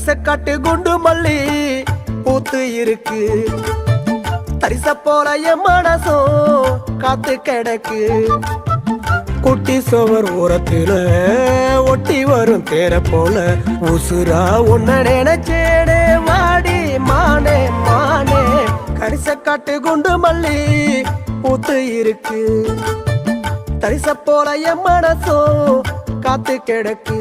கரிசக்காட்டு குண்டு மல்லி பூத்து இருக்கு. தரிச போல என் மனசும் காத்து கிடக்கு. குட்டி சோவர் ஓரத்துல ஒட்டி வரும் தேர போல உசுரா உன்ன நினைச்சேனே வாடி மானே மானே. கரிசக்காட்டு குண்டு மல்லி பூத்து இருக்கு. தரிச போல என் மனசும் காத்து கிடக்கு.